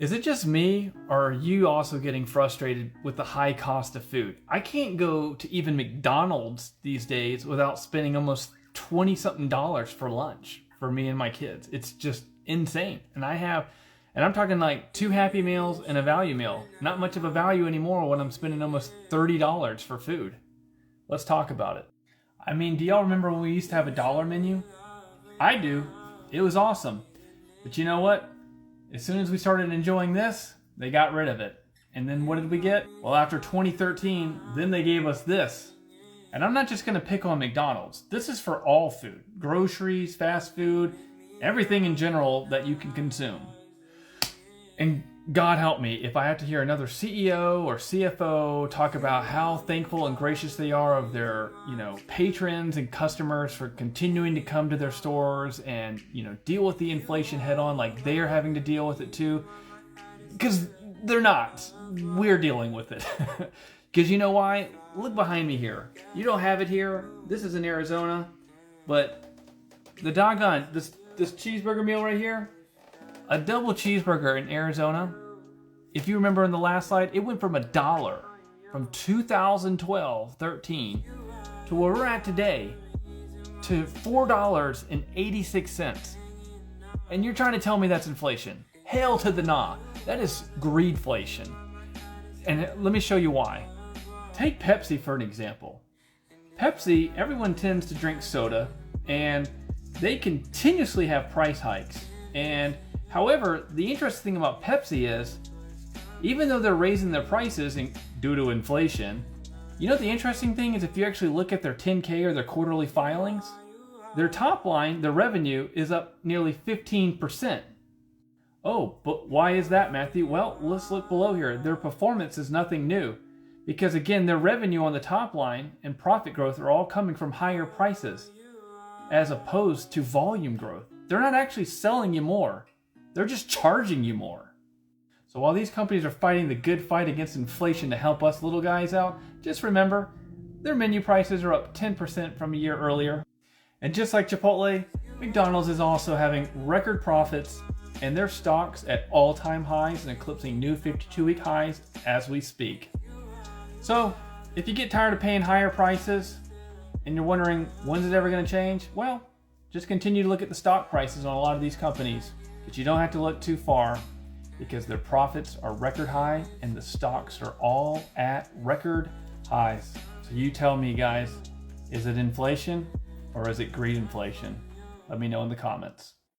Is it just me, or are you also getting frustrated with the high cost of food? I can't go to even McDonald's these days without spending almost 20 something dollars for lunch for me and my kids. It's just insane. And I'm talking like 2 Happy Meals and a value meal. Not much of a value anymore when I'm spending almost $30 for food. Let's talk about it. I mean, do y'all remember when we used to have a dollar menu? I do. It was awesome. But you know what? As soon as we started enjoying this, they got rid of it. And then what did we get? Well, after 2013, then they gave us this. And I'm not just going to pick on McDonald's. This is for all food. Groceries, fast food, everything in general that you can consume. And God help me if I have to hear another CEO or CFO talk about how thankful and gracious they are of their, patrons and customers for continuing to come to their stores and, deal with the inflation head on like they are having to deal with it too. Because they're not. We're dealing with it. Because you know why? Look behind me here. You don't have it here. This is in Arizona. But the doggone, this cheeseburger meal right here, a double cheeseburger in Arizona, if you remember in the last slide, it went from $1 from 2012-13 to where we're at today to $4.86. And you're trying to tell me that's inflation. Hail to the nah. That is greedflation. And let me show you why. Take Pepsi for an example. Pepsi, everyone tends to drink soda, and they continuously have price hikes. And however, the interesting thing about Pepsi is, even though they're raising their prices due to inflation, the interesting thing is if you actually look at their 10K or their quarterly filings, their top line, their revenue, is up nearly 15%. Oh, but why is that, Matthew? Well, let's look below here. Their performance is nothing new. Because again, their revenue on the top line and profit growth are all coming from higher prices, as opposed to volume growth. They're not actually selling you more. They're just charging you more. So while these companies are fighting the good fight against inflation to help us little guys out, just remember, their menu prices are up 10% from a year earlier. And just like Chipotle, McDonald's is also having record profits and their stocks at all-time highs and eclipsing new 52-week highs as we speak. So if you get tired of paying higher prices and you're wondering when's it ever going to change, well, just continue to look at the stock prices on a lot of these companies. But you don't have to look too far because their profits are record high and the stocks are all at record highs. So you tell me, guys, is it inflation or is it greed inflation? Let me know in the comments.